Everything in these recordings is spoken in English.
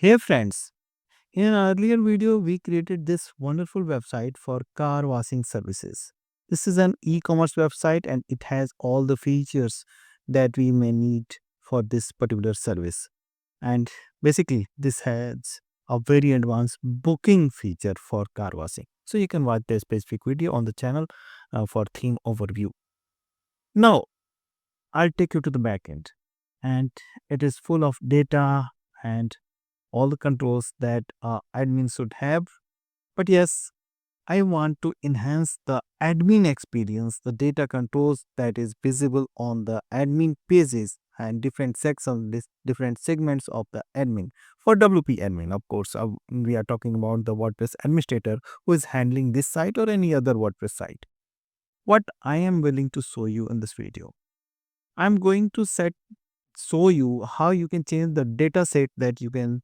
Hey friends, in an earlier video we created this wonderful website for car washing services. This is an e-commerce website and it has all the features that we may need for this particular service. And basically this has a very advanced booking feature for car washing. So you can watch the specific video on the channel for theme overview. Now I'll take you to the backend and it is full of data and all the controls that admin should have. But yes, I want to enhance the admin experience, the data controls that is visible on the admin pages and different sections, different segments of the admin. For WP admin, of course, we are talking about the WordPress administrator who is handling this site or any other WordPress site. What I am willing to show you in this video, I'm going to show you how you can change the data set that you can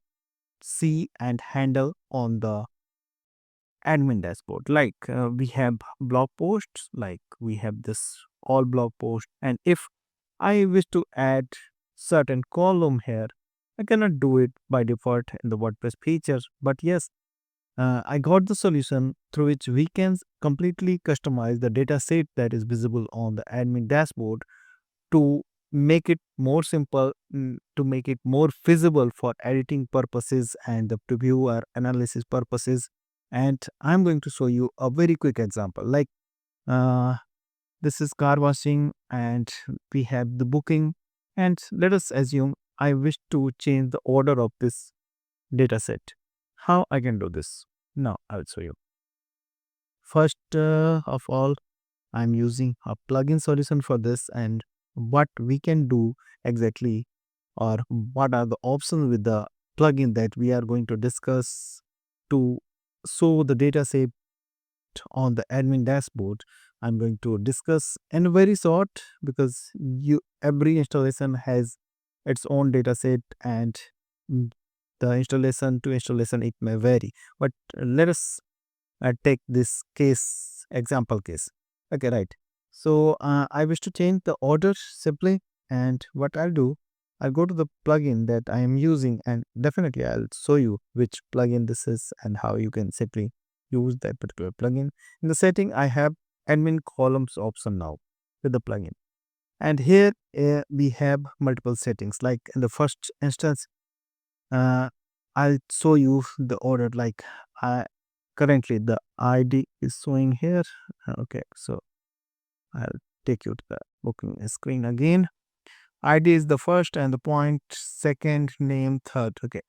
see and handle on the admin dashboard. Like we have blog posts, like we have this all blog post, and if I wish to add certain column here, I cannot do it by default in the WordPress features. But yes, I got the solution through which we can completely customize the data set that is visible on the admin dashboard to make it more simple, to make it more feasible for editing purposes and the preview or analysis purposes. And I'm going to show you a very quick example. Like uh, this is car washing and we have the booking. And let us assume I wish to change the order of this data set. How I can do this? Now I'll show you. First of all, I'm using a plugin solution for this, and what we can do exactly, or what are the options with the plugin that we are going to discuss to show the data set on the admin dashboard. I'm going to discuss in very short because you every installation has its own data set, and mm, the installation to installation it may vary. But let us take this case, example case. Okay, right. So I wish to change the order simply, and what I'll do, I'll go to the plugin that I am using, and definitely I'll show you which plugin this is and how you can simply use that particular plugin. In the setting, I have admin columns option now with the plugin, and here we have multiple settings. Like in the first instance, uh, I'll show you the order. Like I currently the ID is showing here. Okay, so I'll take you to the booking screen again. ID is the first and the point second, name third. Okay,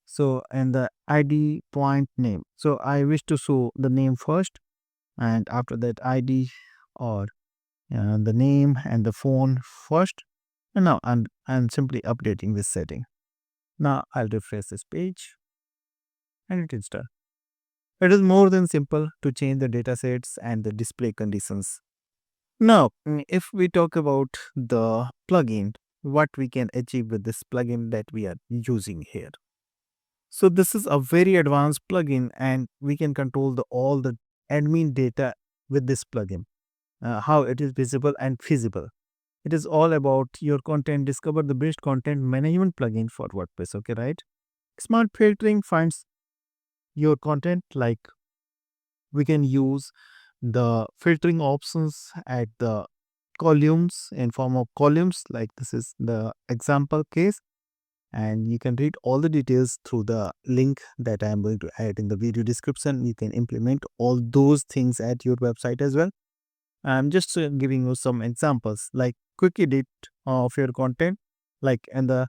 so and the ID point name. So I wish to show the name first, and after that ID or the name and the phone first. And now I'm simply updating this setting. Now I'll refresh this page and it is done. It is more than simple to change the datasets and the display conditions. Now, if we talk about the plugin, what we can achieve with this plugin that we are using here. So this is a very advanced plugin and we can control all the admin data with this plugin, how it is visible and feasible. It is all about your content. Discover the best content management plugin for WordPress. Okay, right? Smart filtering finds your content. Like we can use the filtering options at the columns in form of columns. Like this is the example case, and you can read all the details through the link that I am going to add in the video description. You can implement all those things at your website as well. I'm just giving you some examples, like quick edit of your content. Like in the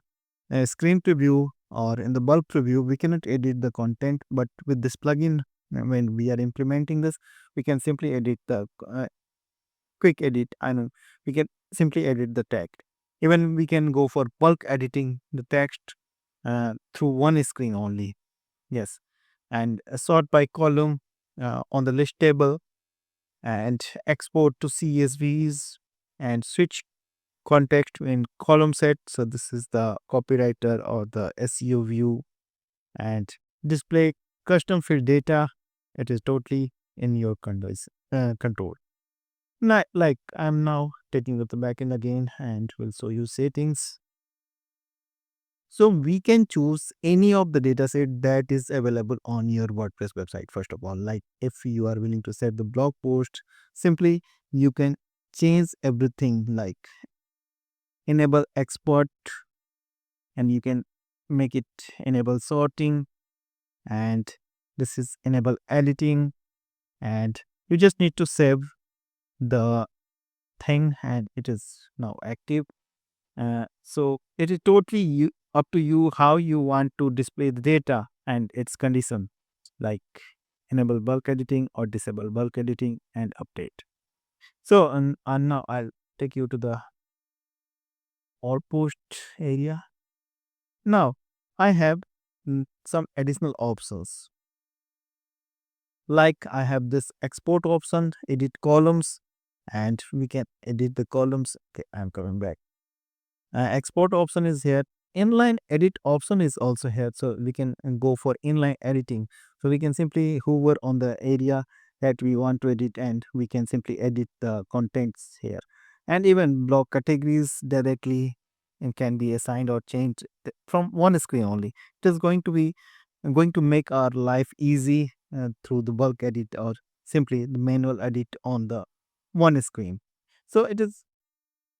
screen preview or in the bulk preview, we cannot edit the content, but with this plugin, when we are implementing this, we can simply edit the quick edit. I know we can simply edit the text. Even we can go for bulk editing the text through one screen only. Yes, and sort by column on the list table, and export to CSVs, and switch context in column set. So this is the copywriter or the SEO view, and display custom field data. It is totally in your control. Like I'm now taking up the backend again and will show you settings. So we can choose any of the dataset that is available on your WordPress website. First of all, like if you are willing to set the blog post, simply you can change everything, like enable export, and you can make it enable sorting, and this is enable editing, and you just need to save the thing and it is now active. So it is totally up to you how you want to display the data and its condition, like enable bulk editing or disable bulk editing and update. So and now I'll take you to the all post area. Now I have some additional options, like I have this export option, edit columns, and we can edit the columns. Okay, I'm coming back. Export option is here. Inline edit option is also here, so we can go for inline editing. So we can simply hover on the area that we want to edit and we can simply edit the contents here. And even block categories directly and can be assigned or changed from one screen only. It is going to make our life easy through the bulk edit or simply the manual edit on the one screen. So it is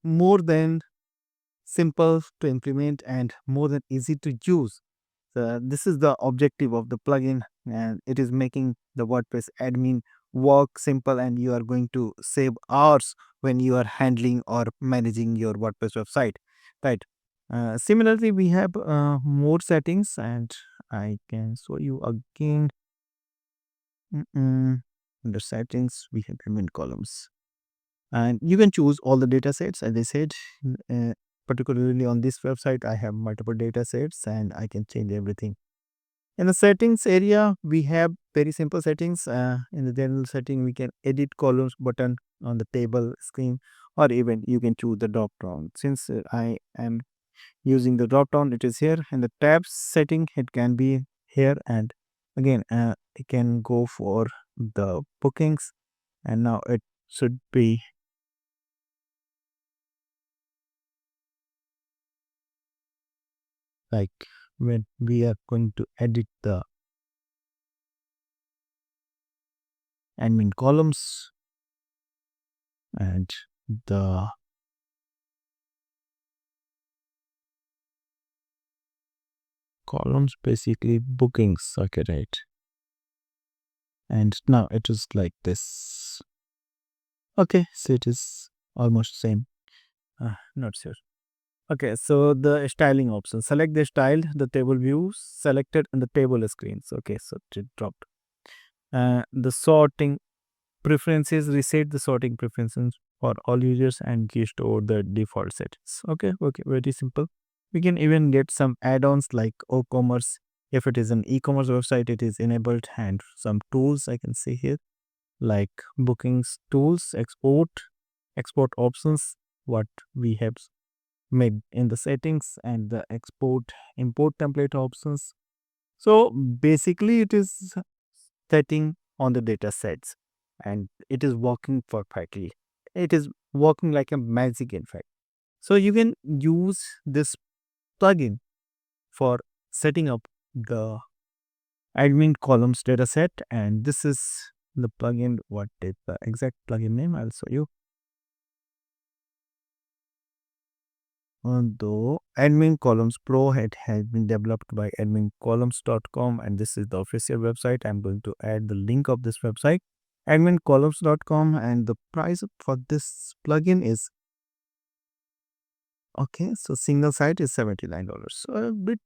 more than simple to implement and more than easy to use. So this is the objective of the plugin, and it is making the WordPress admin work simple, and you are going to save hours when you are handling or managing your WordPress website, right? Similarly, we have more settings, and I can show you again. Under settings, we have admin columns, and you can choose all the data sets. As I said, uh, particularly on this website I have multiple data sets and I can change everything. In the settings area we have very simple settings. In the general setting we can edit columns button on the table screen, or even you can choose the drop down. Since I am using the drop down, it is here. In the tabs setting it can be here, and again I can go for the bookings, and now it should be like when we are going to edit the admin columns, and the columns basically bookings. Okay, right. And now it is like this. Okay, so it is almost same. Not sure. Okay, so the styling option, select the style, the table view selected in the table screens. Okay, so it dropped. The sorting preferences, reset the sorting preferences for all users and restore the default settings. Okay, very simple. We can even get some add-ons like WooCommerce. If it is an e-commerce website, it is enabled, and some tools I can see here like bookings tools, export options, what we have made in the settings, and the export import template options. So basically it is setting on the data sets and it is working perfectly. It is working like a magic, in fact. So you can use this plugin for setting up the admin columns data set, and this is the plugin. What is the exact plugin name? I'll show you. Though Admin Columns Pro, it has been developed by admincolumns.com, and this is the official website. I'm going to add the link of this website, admincolumns.com, and the price for this plugin is okay. So single site is $79. So a bit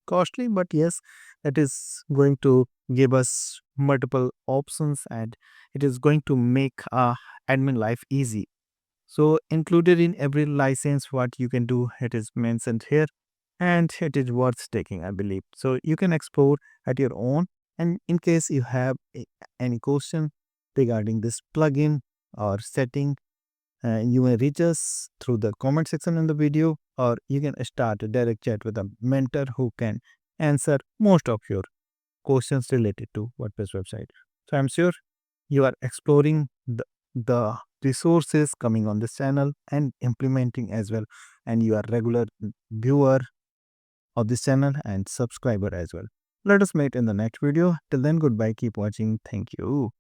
costly, but yes, it is going to give us multiple options and it is going to make admin life easy. So included in every license, what you can do, it is mentioned here, and it is worth taking, I believe. So you can explore at your own. And in case you have any question regarding this plugin or setting, you may reach us through the comment section in the video, or you can start a direct chat with a mentor who can answer most of your questions related to WordPress website. So I'm sure you are exploring the resources coming on this channel and implementing as well, and you are regular viewer of this channel and subscriber as well. Let us meet in the next video. Till then, goodbye. Keep watching. Thank you.